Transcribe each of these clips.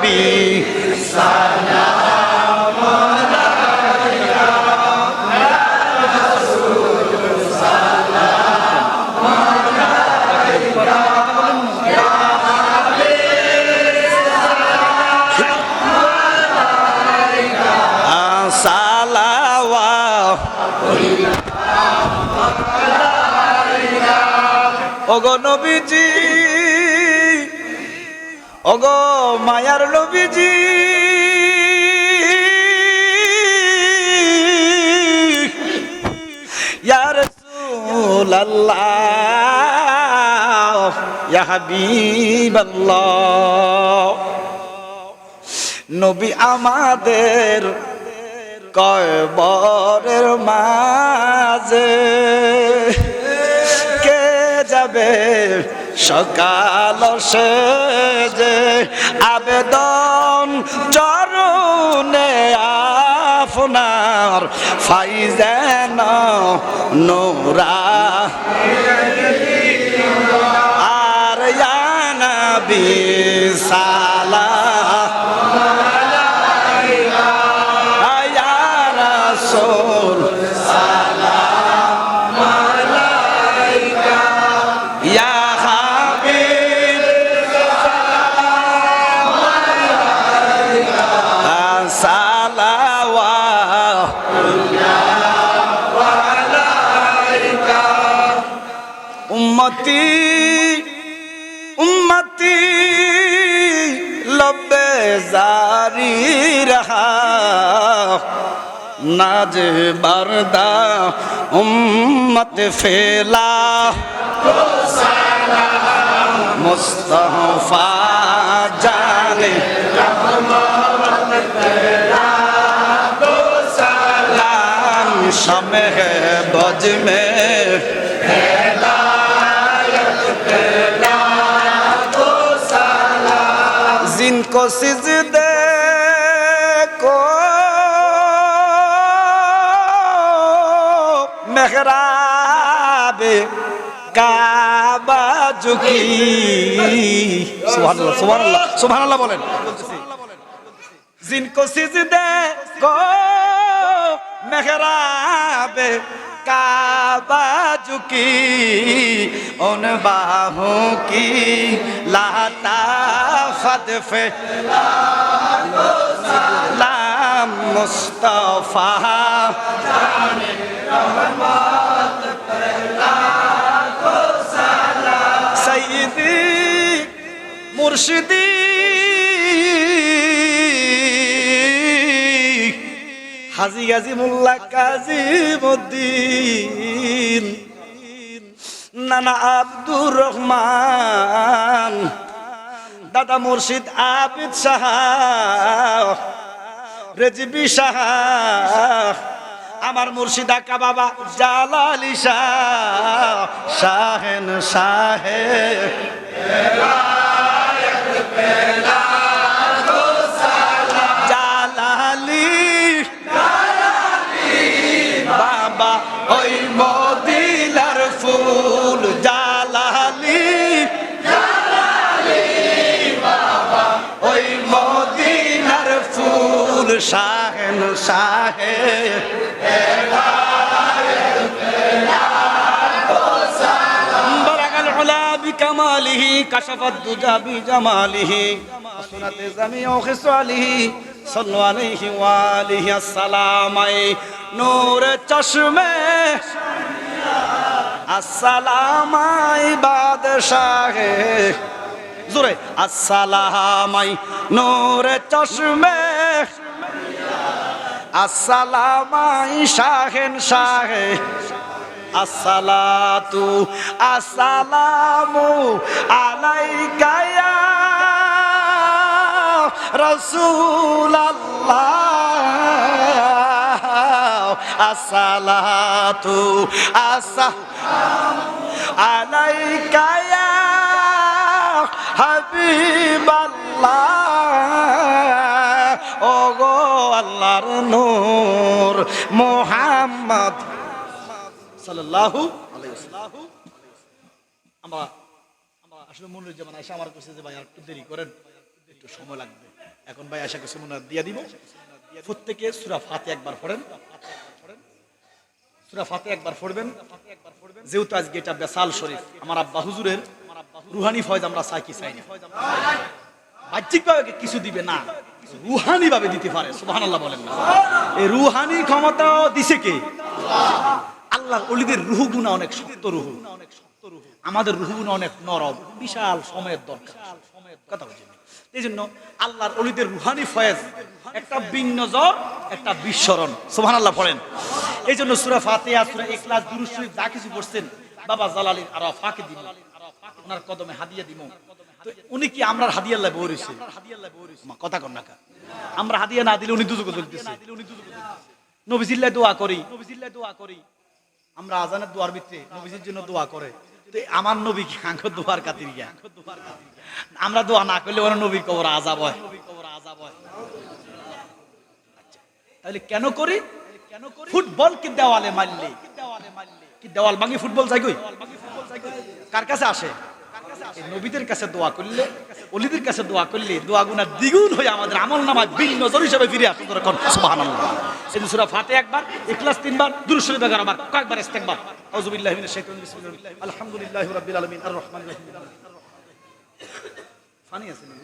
নবী সালাম আলাইকা ইয়া রাসূল সালাম আলাইকা ইয়া হাবিব সালাম আলাইকা সালাওয়াত ওগো নবীজি ওগো মায়ার নবীজি ইয়া রাসূলুল্লাহ ইয়া হাবিবাল্লাহ নবী আমাদের কবরের মাঝে কে যাবে সকাল সেজে আবেদন চরণে আপনার ফাইজান নূরা আর ইয়া নবী সালাম আলাইকা ইয়া রাসূল সালাম আলাইকা ইয়া উম্মতি উম্মতি লব্বে জারি রহা নাজ বরদা উম্মত ফেলা মুস্তাফা জানে সালাম शमे बज में जिनको सिजदे को मेहराब काबा झुकी सुभान अल्लाह सुभान अल्लाह बोलें जिनको सिजदे को मेहराब काबा झुकी उन बाहों की लाताफत पे लाम मुस्तफा जाने रहमत पहला को सलाम सय्यदी मुर्शिदी हाजी गाजी मुल्ला काजिमुद्दीन नाना अब्दुर रहमान दादा मुर्शिद आबिद शाह रेजबी शाह आमार मुर्शिदा का बाबा जालाली शाह शाहेन शाहे ওই মদিনার ফুল জালালি জালালি বাবা ওই মদিনার ফুল শাহেন শাহে বরাগাল উলা বিকামালিহি কাশাফাত দুজা বিজামালিহি সুনাত জামিউ খিসালিহি सल्लु अलैहि व आलिहि अस्सलाम नूर चश्मे अस्सलाम बादशाह जुरे अस्सलाम नूर चश्मे अस्सलाम शाहेन शाह अस्सलातु अस्सलामु अलैका या रसूल अल्लाह अस्सलातु अस्सलामु अलैका या हबीब अल्लाह ओ गो अल्लाहर नूर मुहम्मद সাল্লাল্লাহু আলাইহি ওয়াসাল্লাম আমরা আসলে মনিরুজ্জামান আয়েশা আমার কাছে যে ভাই আর একটু দেরি করেন একটু সময় লাগবে এখন ভাই আশা কিছু মনে দিয়ে দিব। প্রত্যেকে সূরা ফাতিহা একবার পড়েন, সূরা ফাতিহা একবার পড়বেন। যেহেতু আজকে এটা বেসাল শরীফ, আমার আব্বা হুজুরের রুহানি ফয়েজ আমরা চাই কি চাই না, বাহ্যিকভাবে কিছু দিবে না, রুহানি ভাবে দিতে পারে। সুবহানাল্লাহ বলেন না? এই রুহানি ক্ষমতা দিছে কে? আল্লাহর ওলিদের রুহ গুণা অনেক শক্ত রুহ, আমাদের রুহ গুণা অনেক নরম, বিশাল সময়ের দরকার। কথা বুঝেন? এই জন্য আল্লাহর ওলিদের রুহানি ফয়েজ একটা বিনজর, একটা বিস্মরণ। সুবহানাল্লাহ পড়েন। এই জন্য সূরা ফাতিহা, সূরা ইখলাস, দুরূদ শরীফ যা কিছু পড়ছেন বাবা জালালির আরাফাকে দিব, ওনার কদমে হাদিয়া দিব। তো উনি কি আমরার হাদিয়া আল্লাহ বইরেছে? কথা কন না কা, আমরা হাদিয়া না দিলে উনি দুজকে চলতেছে। নবীজিল্লাহ দোয়া করি, আমরা আজানের দোয়ার ভিতরে নবীজির জন্য দোয়া করে। তো আমার নবী কি আঙ্গ দোয়ার খাতির গিয়া আমরা দোয়া না করলে ওর নবীর কবর আযাব হয়। তাহলে কেন করি? ফুটবল কি দেওয়ালে মারলে কি দেওয়াল ভাঙি ফুটবল যাই কই? কার কাছে আসে? এই নবীদের কাছে দোয়া করলে, ওলিদের কাছে দোয়া করলে দোয়া গুনাহ দ্বিগুণ হয়ে আমাদের আমলনামায় বিনজর হিসেবে ফিরে আসে। সুবহানাল্লাহ। এই সূরা ফাতিহা একবার, ইখলাস তিনবার, দুরূদ শরীফ 11 বার, কয়েকবার ইস্তেগফার। আউযু বিল্লাহি মিনাশ শাইতানির বিসমিল্লাহ, আলহামদুলিল্লাহি রাব্বিল আলামিন, আর রহমানির রহিম। ফানি আছে না?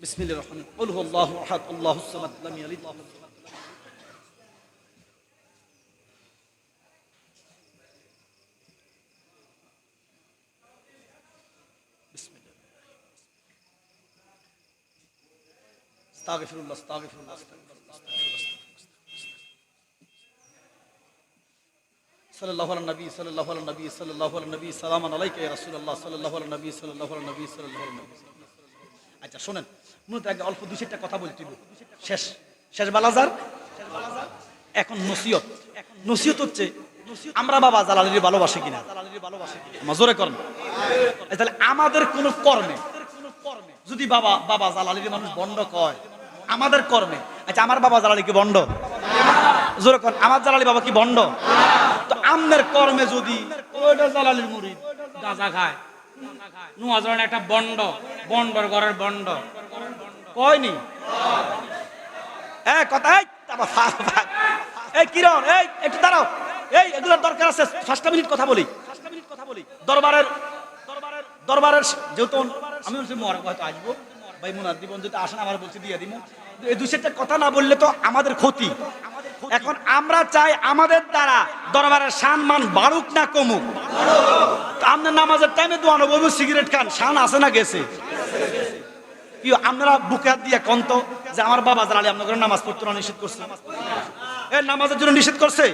বিসমিল্লাহির রহমানির রহিম। কুল হুয়াল্লাহু আহাদ, আল্লাহুস সামাদ, লাম ইয়ালিদ ওয়া লাম ইউলাদ। আস্তাগফিরুল্লাহ, আস্তাগফিরুল্লাহ, সাল্লাল্লাহু আলাইহি নবী, সাল্লাল্লাহু আলাইহি নবী, সাল্লাল্লাহু আলাইহি নবী, সালামান আলাইকা ইয়া রাসূলুল্লাহ, সাল্লাল্লাহু আলাইহি নবী, সাল্লাল্লাহু আলাইহি নবী, সাল্লাল্লাহু আলাইহি নবী। আচ্ছা শুনেন, মূলত আগে অল্প দুই চারটা কথা বলতে দিব, শেষ বালাজার। এখন নসিহত হচ্ছে আমরা বাবা জালালির ভালোবাসি কিনা? জোরে করেন। তাহলে আমাদের কোন কর্মে যদি বাবা জালালির মানুষ বন্ড কয়, আমাদের কর্মে, আচ্ছা আমার বাবা জালালি কি বন্ড? জোরে করেন, আমার জালালি বাবা কি বন্ড? তো আমনের কর্মে যদি ওইটা জালালির মুরিদ গাঁজা খায়, নুয়াজরণ একটা বন্ডর ঘরের বন্ড কয়নি? এই কিরণ, এই একটু দাঁড়াও, এই এগুলোর দরকার আছে। 5 মিনিট কথা বলি। দরবারের যেহেতু আমি বলছি মোবারক হয়তো আসবো, ভাই মুনার জীবন যদি আসেন আমার বলছি দিয়ে দিব। এই 2-4টা কথা না বললে তো আমাদের ক্ষতি। এখন আমরা চাই আমাদের দ্বারা দরবারের সম্মান বাড়ুক না কমুক। আপনার নামাজের টাইমে দোয়া নবী সিগারেট খান, শান আছে না গেছে? কি আপনারা বুকে হাত দিয়ে কন্ত যে আমার বাবা জালালি আপনাদের নামাজ পড়তে না নিষেধ করছে? নামাজের জন্য নিষেধ করছে?